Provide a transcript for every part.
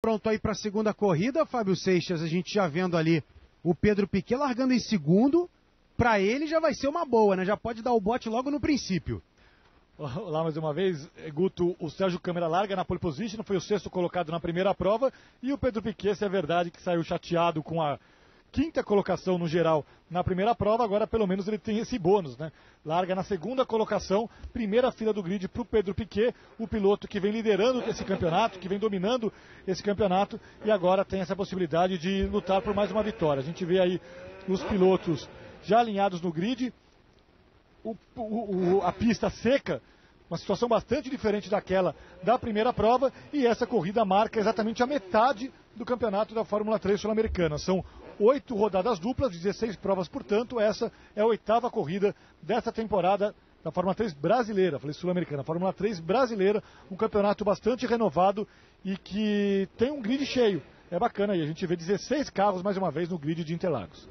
Pronto aí para a segunda corrida, Fábio Seixas, a gente já vendo ali o Pedro Piquet largando em segundo, para ele já vai ser uma boa, né? Já pode dar o bote logo no princípio. Olá mais uma vez, Guto, o Sérgio Câmara larga na pole position, foi o sexto colocado na primeira prova, e o Pedro Piquet, se é verdade que saiu chateado com a quinta colocação no geral na primeira prova, agora pelo menos ele tem esse bônus, né? Larga na segunda colocação, primeira fila do grid para o Pedro Piquet, o piloto que vem liderando esse campeonato, que vem dominando esse campeonato, e agora tem essa possibilidade de lutar por mais uma vitória. A gente vê aí os pilotos já alinhados no grid, a pista seca, uma situação bastante diferente daquela da primeira prova, e essa corrida marca exatamente a metade do campeonato da Fórmula 3 sul-americana. São 8 rodadas duplas, 16 provas, portanto, essa é a 8ª corrida dessa temporada da Fórmula 3 brasileira, falei sul-americana, Fórmula 3 brasileira, um campeonato bastante renovado e que tem um grid cheio. É bacana aí, a gente vê 16 carros mais uma vez no grid de Interlagos.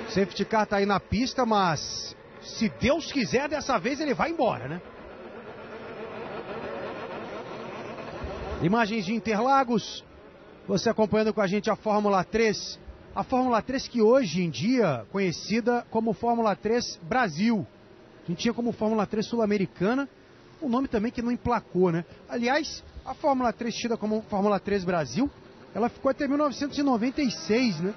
Safety car tá aí na pista, mas se Deus quiser, dessa vez ele vai embora, né? Imagens de Interlagos, você acompanhando com a gente a Fórmula 3. A Fórmula 3 que hoje em dia conhecida como Fórmula 3 Brasil. A gente tinha como Fórmula 3 Sul-Americana, um nome também que não emplacou, né? Aliás, a Fórmula 3 tida como Fórmula 3 Brasil, ela ficou até 1996, né?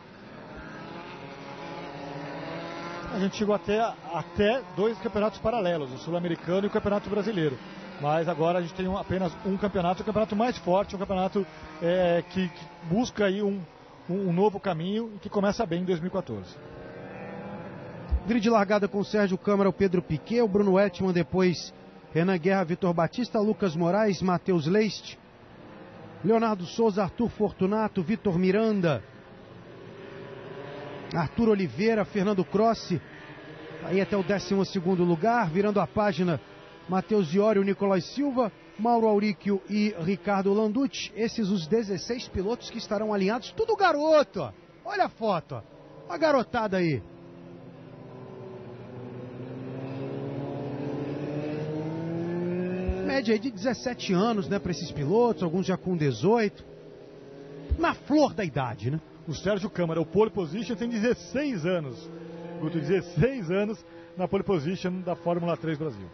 A gente chegou até 2 campeonatos paralelos, o sul-americano e o campeonato brasileiro. Mas agora a gente tem apenas um campeonato, o campeonato mais forte, um campeonato que busca aí um novo caminho e que começa bem em 2014. Grid largada com o Sérgio Câmara, o Pedro Piquet, o Bruno Ettman, depois Renan Guerra, Vitor Batista, Lucas Moraes, Matheus Leist, Leonardo Souza, Arthur Fortunato, Vitor Miranda, Arthur Oliveira, Fernando Crossi, aí até o 12º lugar, virando a página, Matheus Iório, Nicolás Silva, Mauro Auríquio e Ricardo Landucci. Esses os 16 pilotos que estarão alinhados, tudo garoto, ó. Olha a foto, ó. A garotada aí. Média aí de 17 anos, né, para esses pilotos, alguns já com 18. Na flor da idade, né? O Sérgio Câmara, o pole position, tem 16 anos. Guto, 16 anos na pole position da Fórmula 3 Brasil.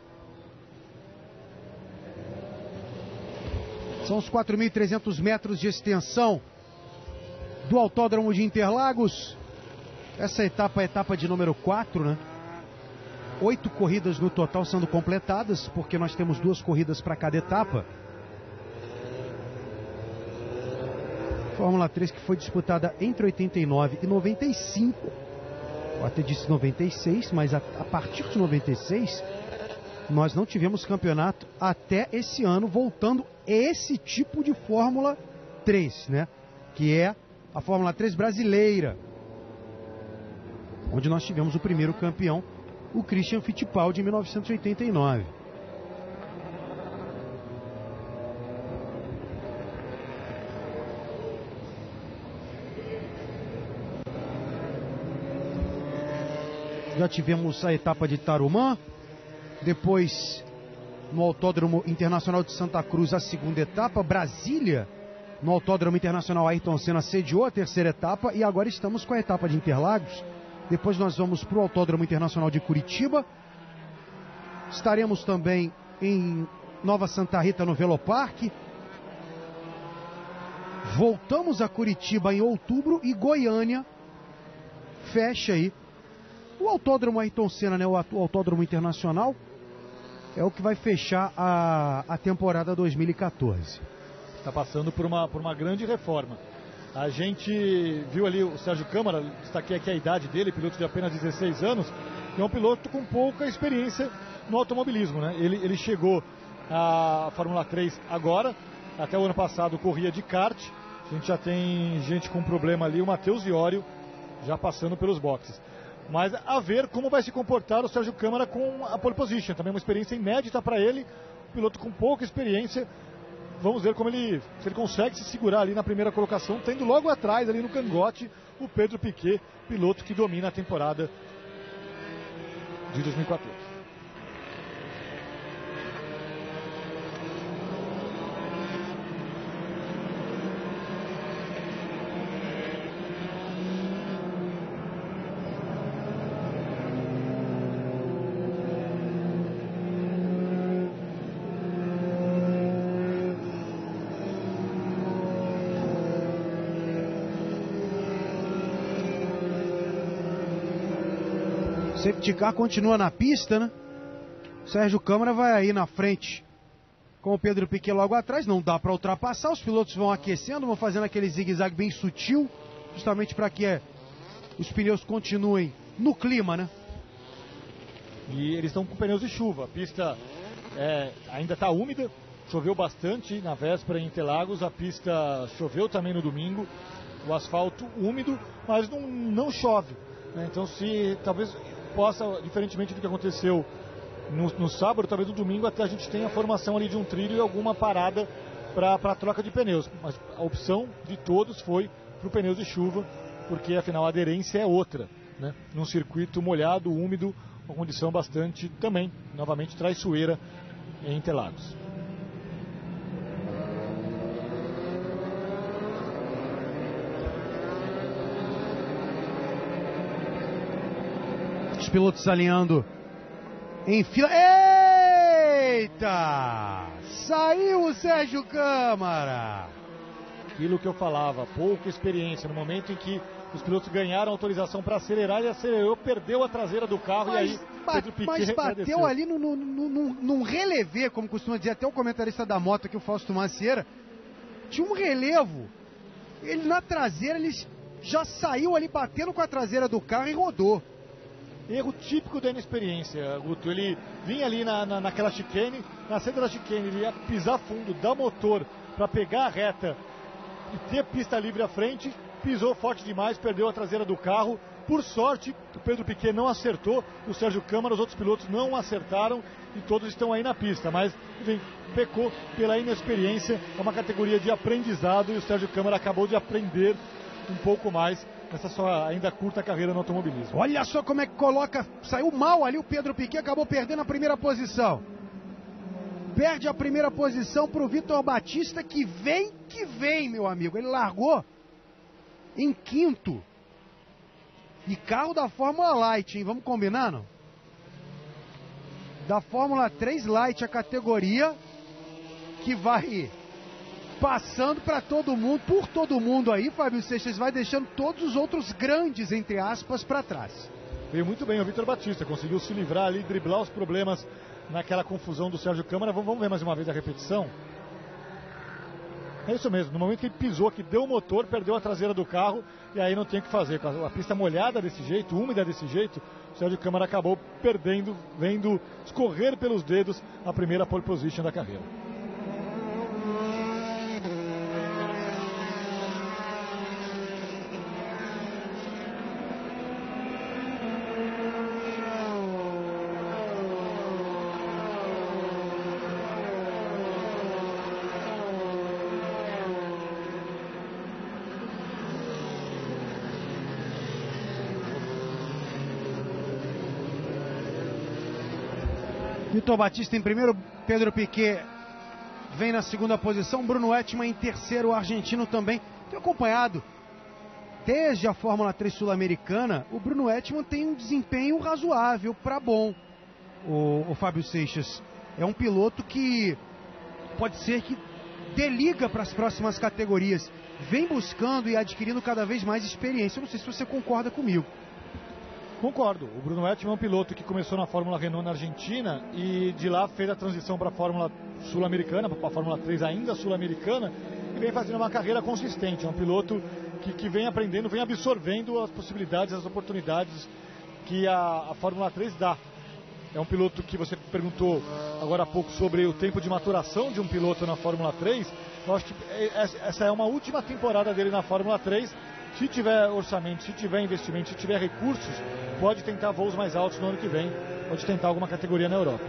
São os 4.300 metros de extensão do Autódromo de Interlagos. Essa etapa é a etapa de número 4, né? 8 corridas no total sendo completadas, porque nós temos 2 corridas para cada etapa. Fórmula 3 que foi disputada entre 89 e 95. Eu até disse 96, mas a partir de 96 nós não tivemos campeonato até esse ano, voltando esse tipo de Fórmula 3, né? Que é a Fórmula 3 brasileira, onde nós tivemos o primeiro campeão, o Christian Fittipaldi, em 1989. Já tivemos a etapa de Tarumã, depois no Autódromo Internacional de Santa Cruz a segunda etapa, Brasília, no Autódromo Internacional Ayrton Senna sediou a terceira etapa e agora estamos com a etapa de Interlagos. Depois nós vamos para o Autódromo Internacional de Curitiba, estaremos também em Nova Santa Rita no Velopark, voltamos a Curitiba em outubro e Goiânia fecha aí. O Autódromo Ayrton Senna, né, o Autódromo Internacional, é o que vai fechar a temporada 2014. Está passando por uma grande reforma. A gente viu ali o Sérgio Câmara, destaquei aqui a idade dele, piloto de apenas 16 anos, e é um piloto com pouca experiência no automobilismo, né? Ele chegou à Fórmula 3 agora, até o ano passado corria de kart, a gente já tem gente com problema ali, o Matheus Iório já passando pelos boxes. Mas a ver como vai se comportar o Sérgio Câmara com a pole position. Também uma experiência inédita para ele, piloto com pouca experiência, vamos ver se ele consegue se segurar ali na primeira colocação, tendo logo atrás, ali no cangote, o Pedro Piquet, piloto que domina a temporada de 2014. Safety car continua na pista, né? Sérgio Câmara vai aí na frente com o Pedro Piquet logo atrás. Não dá para ultrapassar, os pilotos vão aquecendo, vão fazendo aquele zigue-zague bem sutil, justamente para que os pneus continuem no clima, né? E eles estão com pneus de chuva. A pista ainda está úmida, choveu bastante na véspera em Interlagos, a pista choveu também no domingo, o asfalto úmido, mas não chove, né? Então talvez possa, diferentemente do que aconteceu no sábado, talvez no domingo até a gente tenha a formação ali de um trilho e alguma parada para troca de pneus, mas a opção de todos foi para o pneu de chuva, porque afinal a aderência é outra, né? Num circuito molhado, úmido, uma condição bastante também, novamente, traiçoeira em Interlagos. Os pilotos alinhando em fila. Eita! Saiu o Sérgio Câmara! Aquilo que eu falava, pouca experiência. No momento em que os pilotos ganharam autorização para acelerar, ele acelerou, perdeu a traseira do carro, mas, e aí Pedro Piquet bateu ali num relevê, como costuma dizer até o comentarista da moto aqui, o Fausto Macieira. Tinha um relevo. Ele na traseira, ele já saiu ali batendo com a traseira do carro e rodou. Erro típico da inexperiência, Guto. Ele vinha ali naquela chicane, na saída da chicane, ele ia pisar fundo, dar motor para pegar a reta e ter pista livre à frente, pisou forte demais, perdeu a traseira do carro. Por sorte, o Pedro Piquet não acertou, o Sérgio Câmara, os outros pilotos não acertaram e todos estão aí na pista, mas enfim, pecou pela inexperiência, é uma categoria de aprendizado e o Sérgio Câmara acabou de aprender um pouco mais nessa sua ainda curta carreira no automobilismo. Olha só como é que coloca, saiu mal ali o Pedro Piquet, acabou perdendo a primeira posição. Perde a primeira posição para o Vitor Batista, que vem, meu amigo. Ele largou em quinto. E carro da Fórmula Light, hein? Vamos combinar, não? Da Fórmula 3 Light, a categoria que vai passando para todo mundo, por todo mundo aí, Fábio Seixas, vai deixando todos os outros grandes, entre aspas, para trás. Veio muito bem o Vitor Batista, conseguiu se livrar ali, driblar os problemas naquela confusão do Sérgio Câmara. Vamos ver mais uma vez a repetição. É isso mesmo, no momento que ele pisou, que deu o motor, perdeu a traseira do carro, e aí não tem o que fazer. Com a pista molhada desse jeito, úmida desse jeito, o Sérgio Câmara acabou perdendo, vendo escorrer pelos dedos a primeira pole position da carreira. Vitor Batista em primeiro, Pedro Piquet vem na segunda posição, Bruno Ettman em terceiro, o argentino também. Tenho acompanhado desde a Fórmula 3 sul-americana, o Bruno Ettman tem um desempenho razoável para bom. O Fábio Seixas é um piloto que pode ser que dê liga para as próximas categorias, vem buscando e adquirindo cada vez mais experiência. Eu não sei se você concorda comigo. Concordo, o Bruno Ettman é um piloto que começou na Fórmula Renault na Argentina e de lá fez a transição para a Fórmula Sul-Americana, para a Fórmula 3 ainda Sul-Americana, e vem fazendo uma carreira consistente. É um piloto que vem aprendendo, vem absorvendo as possibilidades, as oportunidades que a Fórmula 3 dá. É um piloto que você perguntou agora há pouco sobre o tempo de maturação de um piloto na Fórmula 3. Eu acho que essa é uma última temporada dele na Fórmula 3. Se tiver orçamento, se tiver investimento, se tiver recursos, pode tentar voos mais altos no ano que vem, pode tentar alguma categoria na Europa.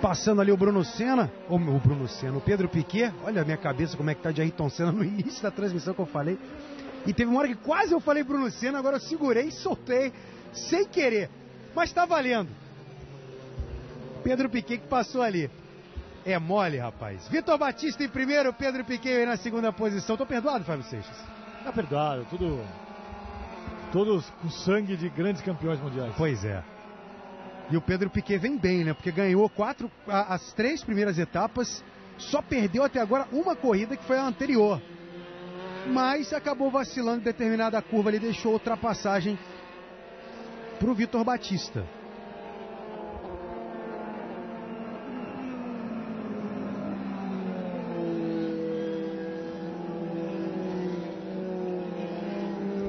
Passando ali o Bruno Senna, o Pedro Piquet. Olha a minha cabeça como é que tá de Ayrton Senna no início da transmissão que eu falei. E teve uma hora que quase eu falei Bruno Senna, agora eu segurei e soltei, sem querer. Mas tá valendo. Pedro Piquet que passou ali. É mole, rapaz. Vitor Batista em primeiro, Pedro Piquet na segunda posição. Tô perdoado, Fábio Seixas? Tá perdoado, todos com sangue de grandes campeões mundiais. Pois é. E o Pedro Piquet vem bem, né? Porque ganhou as 3 primeiras etapas, só perdeu até agora uma corrida que foi a anterior. Mas acabou vacilando em determinada curva, ele deixou ultrapassagem pro Vitor Batista.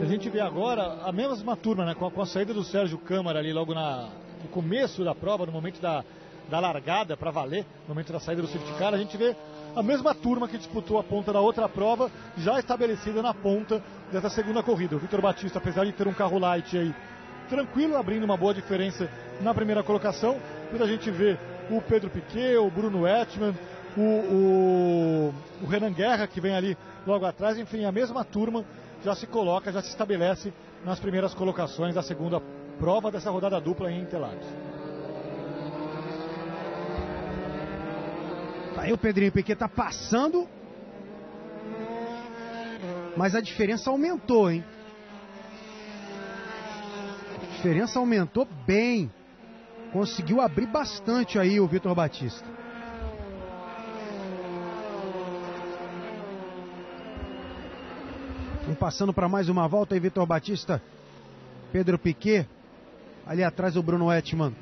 A gente vê agora a mesma turma, né? Com a saída do Sérgio Câmara ali logo no começo da prova, no momento da largada para valer, no momento da saída do safety car, a gente vê a mesma turma que disputou a ponta da outra prova, já estabelecida na ponta dessa segunda corrida. O Vitor Batista, apesar de ter um carro light aí, tranquilo, abrindo uma boa diferença na primeira colocação. Quando a gente vê o Pedro Piquet, o Bruno Ettmann, o Renan Guerra, que vem ali logo atrás, enfim, a mesma turma já se coloca, já se estabelece nas primeiras colocações da segunda prova dessa rodada dupla em Interlagos. Aí o Pedrinho Piquet tá passando, mas a diferença aumentou, hein? A diferença aumentou bem. Conseguiu abrir bastante aí o Vitor Batista. Passando para mais uma volta aí, Vitor Batista, Pedro Piquet, ali atrás o Bruno Ettmann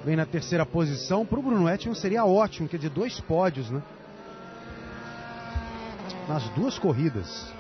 vem na terceira posição. Para o Bruno Ettmann seria ótimo, quer dizer, 2 pódios, né? Nas 2 corridas.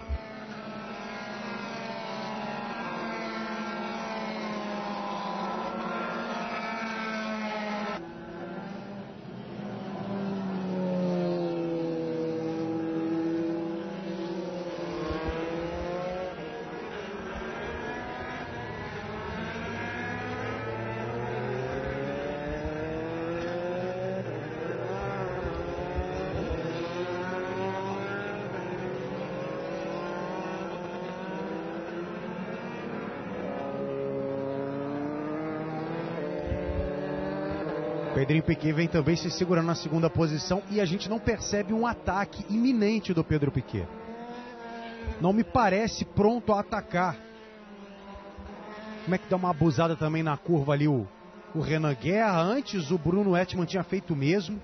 Pedrinho Piquet vem também se segurando na segunda posição e a gente não percebe um ataque iminente do Pedro Piquet. Não me parece pronto a atacar. Como é que dá uma abusada também na curva ali o Renan Guerra? Antes o Bruno Ettmann tinha feito o mesmo.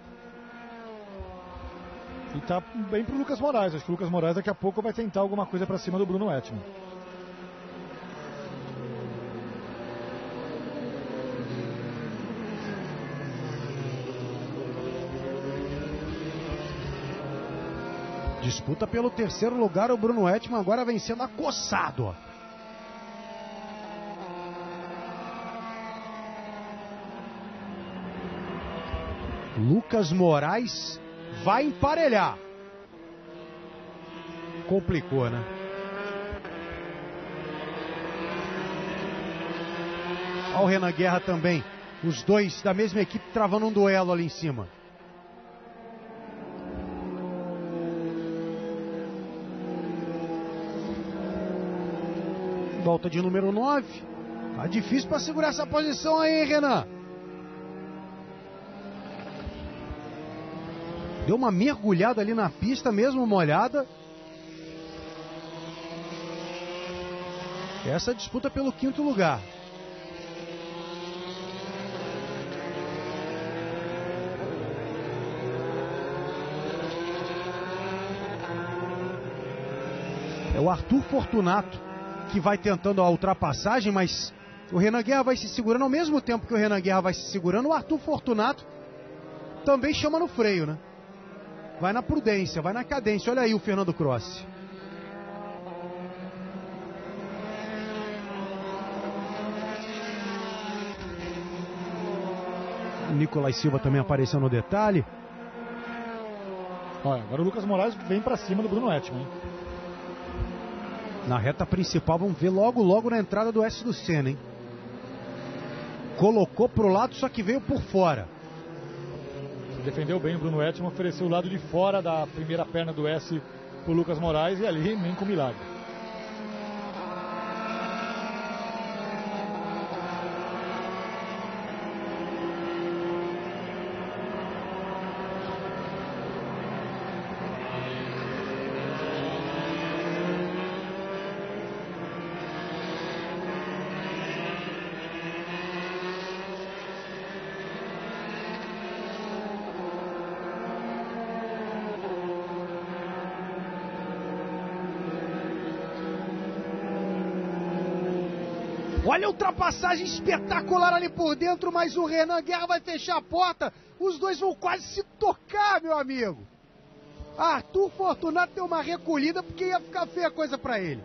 E tá bem pro Lucas Moraes. Acho que o Lucas Moraes daqui a pouco vai tentar alguma coisa para cima do Bruno Ettmann. Disputa pelo terceiro lugar, o Bruno Ettmann agora vem sendo acossado. Lucas Moraes vai emparelhar. Complicou, né? Olha o Renan Guerra também. Os dois da mesma equipe travando um duelo ali em cima. Volta de número 9. Tá difícil para segurar essa posição aí, hein, Renan? Deu uma mergulhada ali na pista, mesmo molhada. Essa disputa pelo 5º lugar. É o Arthur Fortunato que vai tentando a ultrapassagem, mas o Renan Guerra vai se segurando. Ao mesmo tempo que o Renan Guerra vai se segurando, o Arthur Fortunato também chama no freio, né? Vai na prudência, vai na cadência. Olha aí o Fernando Crossi. O Nicolás Silva também apareceu no detalhe. Olha, agora o Lucas Moraes vem para cima do Bruno Ettmann, hein? Na reta principal, vamos ver logo na entrada do S do Senna, hein? Colocou pro lado, só que veio por fora. Defendeu bem o Bruno Etman, ofereceu o lado de fora da primeira perna do S pro Lucas Moraes e ali nem com milagre. Olha a ultrapassagem espetacular ali por dentro, mas o Renan Guerra vai fechar a porta. Os dois vão quase se tocar, meu amigo. Arthur Fortunato deu uma recolhida porque ia ficar feia a coisa pra ele.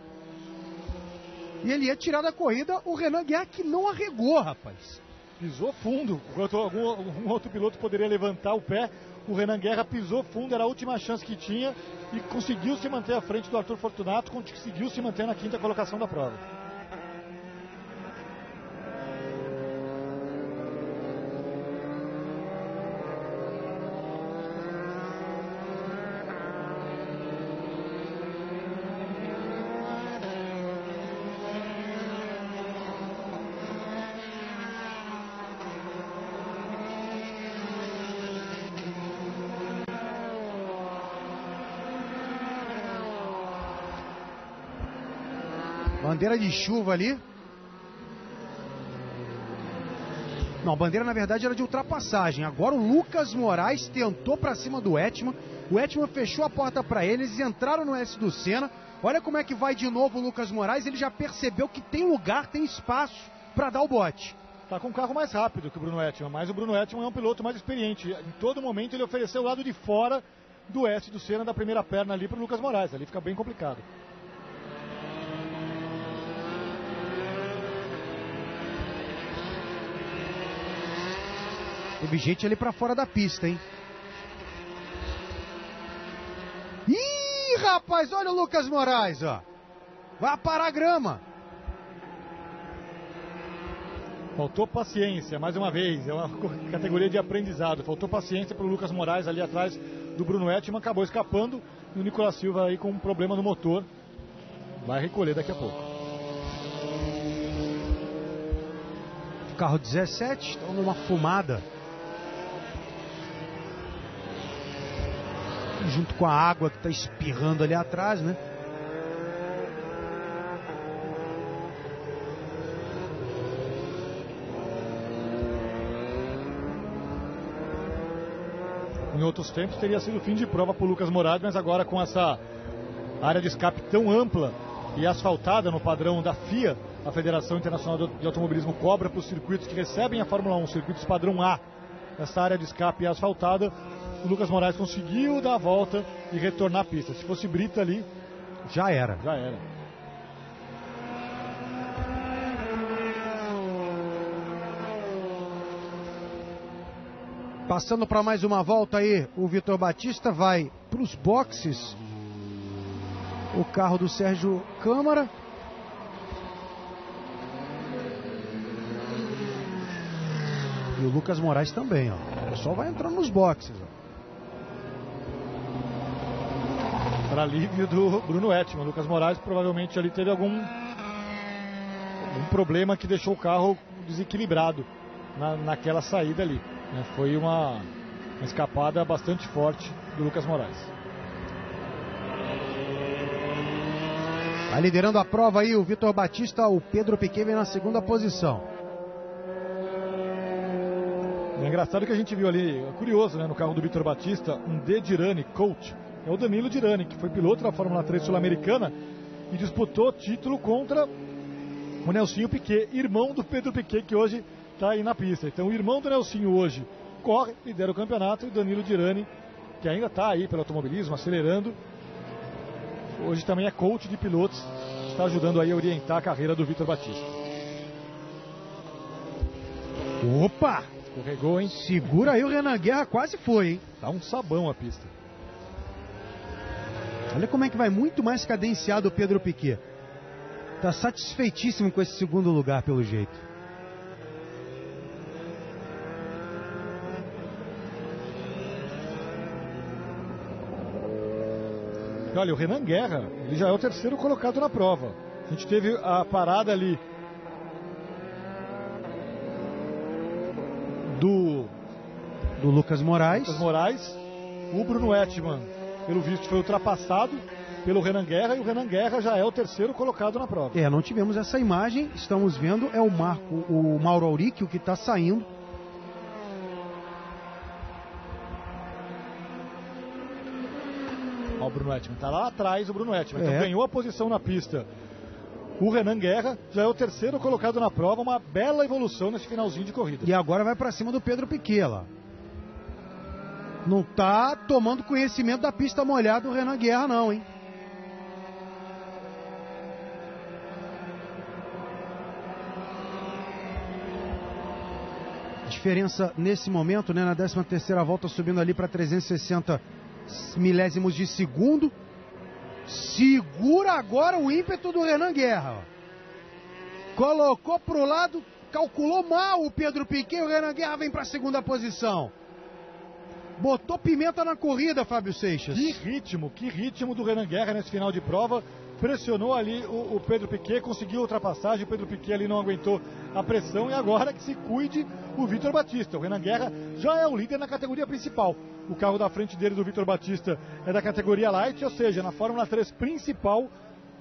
E ele ia tirar da corrida o Renan Guerra, que não arregou, rapaz. Pisou fundo, enquanto algum outro piloto poderia levantar o pé, o Renan Guerra pisou fundo, era a última chance que tinha e conseguiu se manter à frente do Arthur Fortunato, conseguiu se manter na quinta colocação da prova. Bandeira de chuva ali. Não, a bandeira na verdade era de ultrapassagem. Agora o Lucas Moraes tentou pra cima do Etman. O Etman fechou a porta pra eles, entraram no S do Senna. Olha como é que vai de novo o Lucas Moraes. Ele já percebeu que tem lugar, tem espaço pra dar o bote. Tá com um carro mais rápido que o Bruno Etman, mas o Bruno Etman é um piloto mais experiente. Em todo momento ele ofereceu o lado de fora do S do Senna, da primeira perna ali pro Lucas Moraes. Ali fica bem complicado. Teve gente ali pra fora da pista, hein? Ih, rapaz, olha o Lucas Moraes, ó. Vai parar a grama. Faltou paciência, mais uma vez. É uma categoria de aprendizado. Faltou paciência pro Lucas Moraes ali atrás do Bruno Etman. Acabou escapando. E o Nicolas Silva aí com um problema no motor. Vai recolher daqui a pouco. Carro 17, estão numa fumada. Junto com a água que está espirrando ali atrás, né? Em outros tempos teria sido fim de prova para o Lucas Moraes, mas agora com essa área de escape tão ampla e asfaltada no padrão da FIA, a Federação Internacional de Automobilismo cobra para os circuitos que recebem a Fórmula 1, circuitos padrão A, essa área de escape asfaltada, o Lucas Moraes conseguiu dar a volta e retornar à pista. Se fosse brita ali, já era. Já era. Passando para mais uma volta aí, o Vitor Batista vai para os boxes. O carro do Sérgio Câmara. E o Lucas Moraes também, ó. O pessoal vai entrando nos boxes, ó. Para alívio do Bruno Etman, Lucas Moraes provavelmente ali teve algum problema que deixou o carro desequilibrado naquela saída ali, né? Foi uma escapada bastante forte do Lucas Moraes. Vai liderando a prova aí o Vitor Batista, o Pedro Piquet vem na segunda posição. É engraçado que a gente viu ali, é curioso, né, no carro do Vitor Batista, um De Dirani Coach. É o Danilo Dirani, que foi piloto da Fórmula 3 Sul-Americana e disputou título contra o Nelsinho Piquet, irmão do Pedro Piquet, que hoje está aí na pista. Então o irmão do Nelsinho hoje corre, lidera o campeonato, e o Danilo Dirani, que ainda está aí pelo automobilismo, acelerando, hoje também é coach de pilotos, está ajudando aí a orientar a carreira do Vitor Batista. Opa! Escorregou, hein? Segura aí, o Renan Guerra quase foi, hein? Tá um sabão a pista. Olha como é que vai muito mais cadenciado o Pedro Piquet. Tá satisfeitíssimo com esse segundo lugar, pelo jeito. porque olha, o Renan Guerra, ele já é o terceiro colocado na prova. A gente teve a parada ali do Lucas Moraes. O Bruno Ettmann, pelo visto, foi ultrapassado pelo Renan Guerra, e o Renan Guerra já é o terceiro colocado na prova. Não tivemos essa imagem, estamos vendo, é o Mauro Auricchio que está saindo. O Bruno Ettmann está lá atrás, então ganhou a posição na pista. O Renan Guerra já é o terceiro colocado na prova, uma bela evolução nesse finalzinho de corrida. E agora vai para cima do Pedro Piquet lá. Não tá tomando conhecimento da pista molhada o Renan Guerra não, hein? Diferença nesse momento, né, na 13ª volta, subindo ali para 360 milésimos de segundo. Segura agora o ímpeto do Renan Guerra. Colocou pro lado, calculou mal o Pedro Piquet, o Renan Guerra vem para a segunda posição. Botou pimenta na corrida, Fábio Seixas. Que ritmo do Renan Guerra nesse final de prova. Pressionou ali o Pedro Piquet, conseguiu a ultrapassagem, o Pedro Piquet ali não aguentou a pressão, e agora que se cuide o Vitor Batista. O Renan Guerra já é o líder na categoria principal. O carro da frente dele, do Vitor Batista, é da categoria Light, ou seja, na Fórmula 3 principal,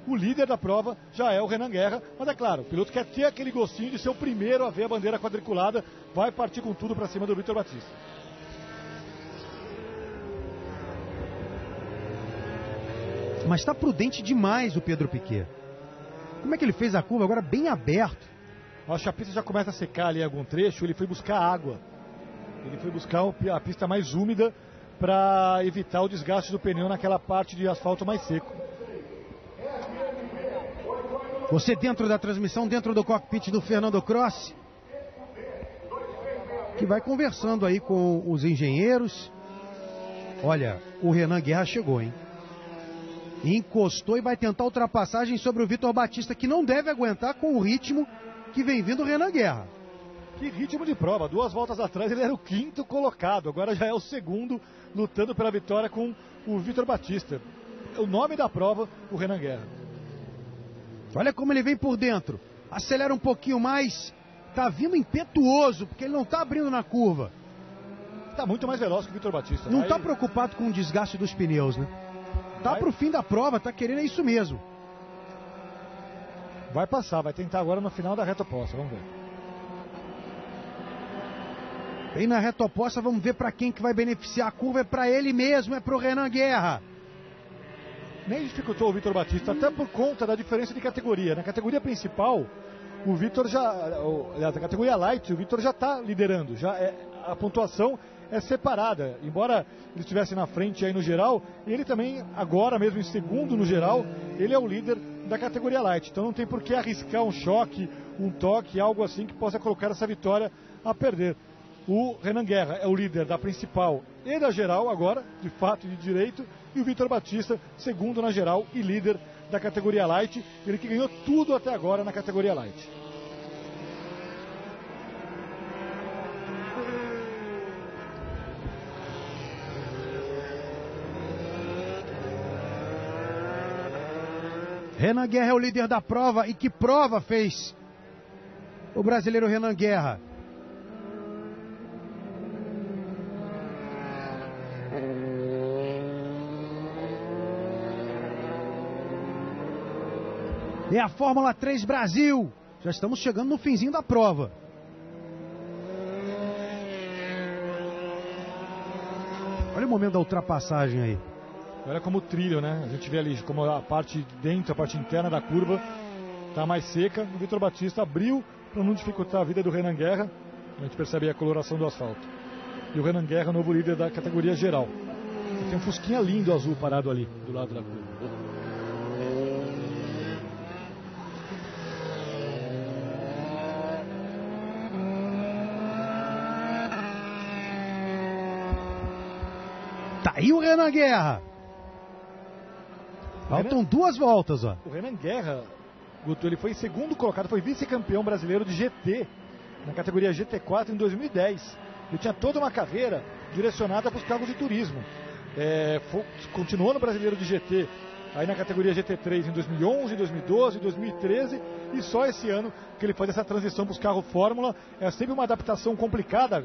o líder da prova já é o Renan Guerra. Mas é claro, o piloto quer ter aquele gostinho de ser o primeiro a ver a bandeira quadriculada, vai partir com tudo para cima do Vitor Batista. Mas está prudente demais o Pedro Piquet. Como é que ele fez a curva agora bem aberto? Acho que a pista já começa a secar ali em algum trecho, ele foi buscar água. Ele foi buscar a pista mais úmida para evitar o desgaste do pneu naquela parte de asfalto mais seco. Você dentro da transmissão, dentro do cockpit do Fernando Cross, que vai conversando aí com os engenheiros. Olha, o Renan Guerra chegou, hein? Encostou e vai tentar ultrapassagem sobre o Vitor Batista, que não deve aguentar com o ritmo que vem vindo o Renan Guerra. Que ritmo de prova, 2 voltas atrás ele era o 5º colocado, agora já é o 2º, lutando pela vitória com o Vitor Batista. O nome da prova, o Renan Guerra. Olha como ele vem por dentro, acelera um pouquinho mais, tá vindo impetuoso, porque ele não tá abrindo na curva. Tá muito mais veloz que o Vitor Batista. Não tá preocupado com o desgaste dos pneus, né? Tá pro fim da prova, tá querendo, é isso mesmo. Vai passar, vai tentar agora no final da reta oposta, vamos ver. Bem na reta oposta, vamos ver para quem que vai beneficiar a curva, é para ele mesmo, é pro Renan Guerra. Nem dificultou o Vitor Batista, até por conta da diferença de categoria. Na categoria principal, o Vitor na categoria Light, o Vitor já tá liderando, a pontuação é separada, embora ele estivesse na frente aí no geral, ele também, agora mesmo em segundo no geral, ele é o líder da categoria Light, então não tem por que arriscar um choque, um toque, algo assim que possa colocar essa vitória a perder. O Renan Guerra é o líder da principal e da geral agora, de fato e de direito, e o Vitor Batista, segundo na geral e líder da categoria Light, ele que ganhou tudo até agora na categoria Light. Renan Guerra é o líder da prova, e que prova fez o brasileiro Renan Guerra. É a Fórmula 3 Brasil. Já estamos chegando no finzinho da prova. Olha o momento da ultrapassagem aí. Olha como o trilho, né? A gente vê ali como a parte de dentro, a parte interna da curva está mais seca. O Vitor Batista abriu para não dificultar a vida do Renan Guerra. A gente percebe a coloração do asfalto. E o Renan Guerra, novo líder da categoria geral. E tem um fusquinha lindo azul parado ali do lado da curva. Tá aí o Renan Guerra. Faltam 2 voltas, ó. O Renan Guerra, Guto, ele foi segundo colocado, foi vice-campeão brasileiro de GT, na categoria GT4 em 2010. Ele tinha toda uma carreira direcionada para os carros de turismo. continuou no Brasileiro de GT, aí na categoria GT3 em 2011, 2012, 2013, e só esse ano que ele faz essa transição para os carros Fórmula. É sempre uma adaptação complicada,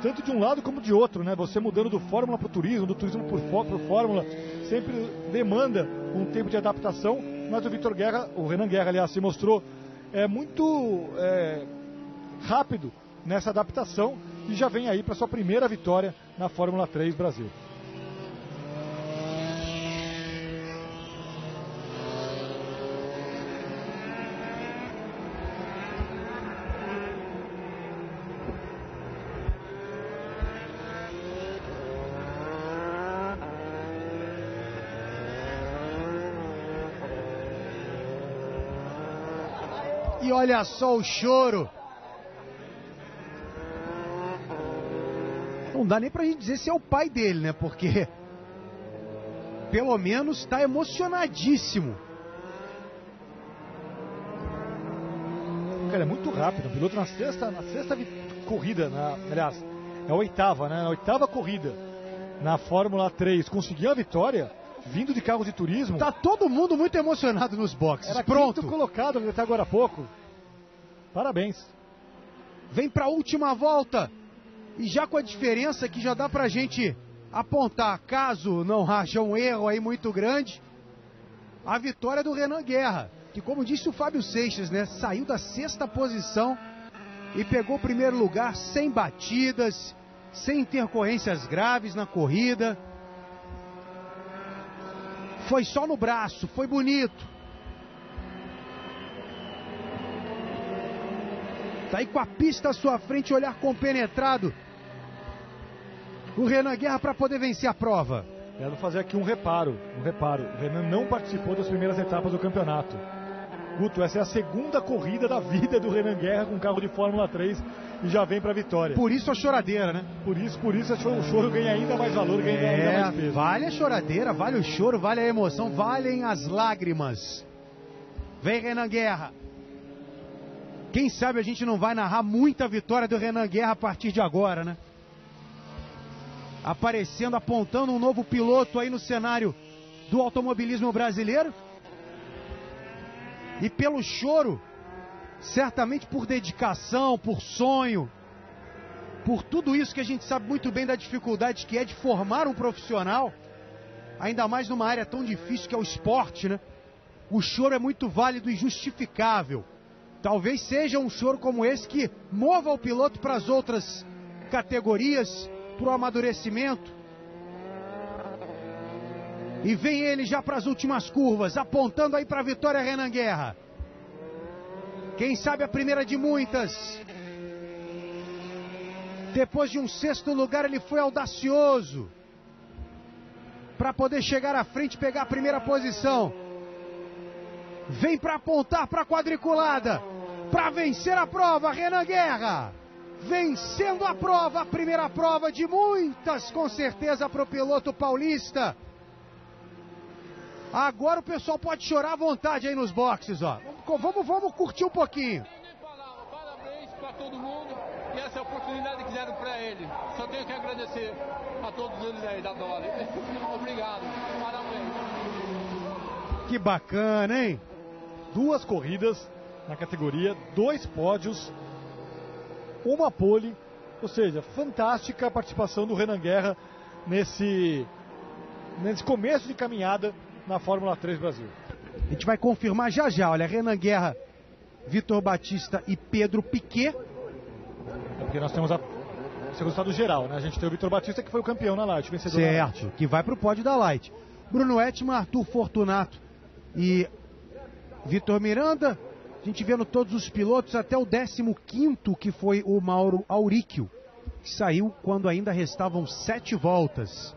tanto de um lado como de outro, né? Você mudando do Fórmula para o turismo, do turismo para o Fórmula, sempre demanda um tempo de adaptação, mas o Renan Guerra, aliás, se mostrou muito rápido nessa adaptação e já vem aí para sua primeira vitória na Fórmula 3 Brasil. E olha só o choro. Não dá nem pra gente dizer se é o pai dele, né? Porque pelo menos tá emocionadíssimo. Cara, é muito rápido. O piloto na sexta corrida, aliás, é a oitava, né? Na oitava corrida na Fórmula 3, conseguiu a vitória vindo de carro de turismo. Tá todo mundo muito emocionado nos boxes. Era pronto. Quinto colocado até agora há pouco. Parabéns. Vem pra última volta. E já com a diferença que já dá pra gente apontar, caso não haja um erro aí muito grande, a vitória do Renan Guerra, que, como disse o Fábio Seixas, né, saiu da sexta posição e pegou o primeiro lugar sem batidas, sem intercorrências graves na corrida. Foi só no braço, foi bonito. Tá aí com a pista à sua frente, olhar compenetrado. O Renan Guerra para poder vencer a prova. Quero fazer aqui um reparo. O Renan não participou das primeiras etapas do campeonato. Guto, essa é a segunda corrida da vida do Renan Guerra com carro de Fórmula 3 e já vem para a vitória. Por isso a choradeira, né? Por isso o choro ganha ainda mais valor, ganha ainda mais peso. Vale a choradeira, vale o choro, vale a emoção, valem as lágrimas. Vem Renan Guerra. Quem sabe a gente não vai narrar muita vitória do Renan Guerra a partir de agora, né? Aparecendo, apontando um novo piloto aí no cenário do automobilismo brasileiro. E pelo choro, certamente por dedicação, por sonho, por tudo isso que a gente sabe muito bem da dificuldade que é de formar um profissional, ainda mais numa área tão difícil que é o esporte, né? O choro é muito válido e justificável. Talvez seja um choro como esse que mova o piloto para as outras categorias, para o amadurecimento. E vem ele já para as últimas curvas, apontando aí para a vitória, Renan Guerra. Quem sabe a primeira de muitas. Depois de um sexto lugar, ele foi audacioso para poder chegar à frente e pegar a primeira posição. Vem para apontar para a quadriculada, para vencer a prova, Renan Guerra. Vencendo a prova, a primeira prova de muitas, com certeza, para o piloto paulista. Agora o pessoal pode chorar à vontade aí nos boxes, ó. Vamos curtir um pouquinho. Parabéns para todo mundo e essa oportunidade que deram para ele. Só tenho que agradecer a todos eles aí da Dolly. Obrigado, parabéns. Que bacana, hein? 2 corridas na categoria, 2 pódios, uma pole, ou seja, fantástica a participação do Renan Guerra nesse começo de caminhada na Fórmula 3 Brasil. A gente vai confirmar já já, olha, Renan Guerra, Vitor Batista e Pedro Piquet. É porque nós temos esse resultado geral, né? A gente tem o Vitor Batista que foi o campeão na Light, vencedor certo, na Light. Que vai para o pódio da Light. Bruno Etman, Arthur Fortunato e Vitor Miranda. A gente vendo todos os pilotos até o 15º, que foi o Mauro Auríquio, que saiu quando ainda restavam 7 voltas.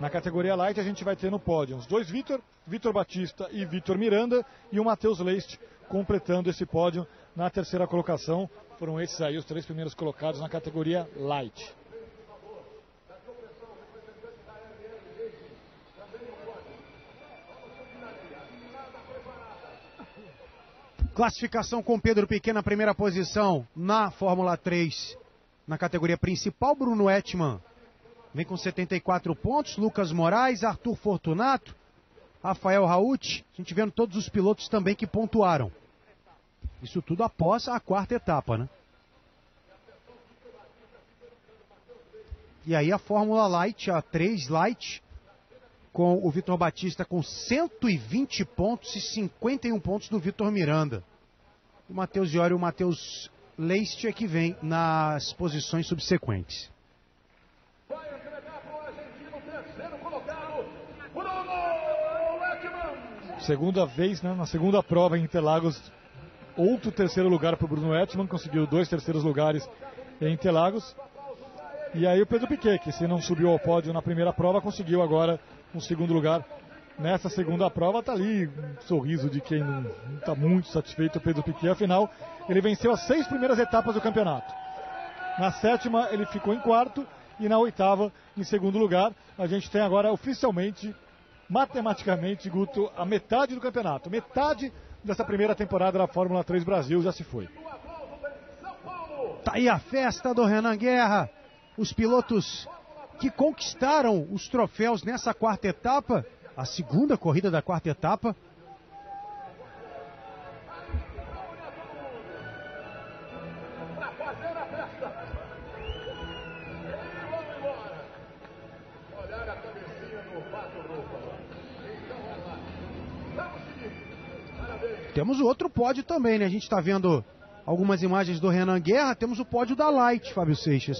Na categoria Light a gente vai ter no pódio os 2 Vitor Batista e Vitor Miranda, e o Matheus Leist completando esse pódio na terceira colocação. Foram esses aí os 3 primeiros colocados na categoria Light. Classificação com Pedro Piquet na primeira posição na Fórmula 3, na categoria principal. Bruno Etman vem com 74 pontos, Lucas Moraes, Arthur Fortunato, Rafael Raut, a gente vendo todos os pilotos também que pontuaram. Isso tudo após a quarta etapa, né? E aí a Fórmula Light, a 3 Light, com o Vitor Batista com 120 pontos e 51 pontos do Vitor Miranda. O Matheus Iori e o Matheus Leist é que vem nas posições subsequentes. Segunda vez, né, na segunda prova em Interlagos, outro terceiro lugar para o Bruno Ettmann, conseguiu 2 terceiros lugares em Interlagos. E aí o Pedro Piquet, que se não subiu ao pódio na primeira prova, conseguiu agora um segundo lugar. Nessa segunda prova está ali um sorriso de quem não está muito satisfeito, o Pedro Piquet. Afinal, ele venceu as 6 primeiras etapas do campeonato. Na 7ª ele ficou em quarto e na 8ª em segundo lugar. A gente tem agora oficialmente, matematicamente, Guto, a metade do campeonato. Metade dessa primeira temporada da Fórmula 3 Brasil já se foi. Tá aí a festa do Renan Guerra. Os pilotos que conquistaram os troféus nessa quarta etapa, a segunda corrida da quarta etapa. Temos o outro pódio também, né? A gente está vendo algumas imagens do Renan Guerra, temos o pódio da Light, Fábio Seixas.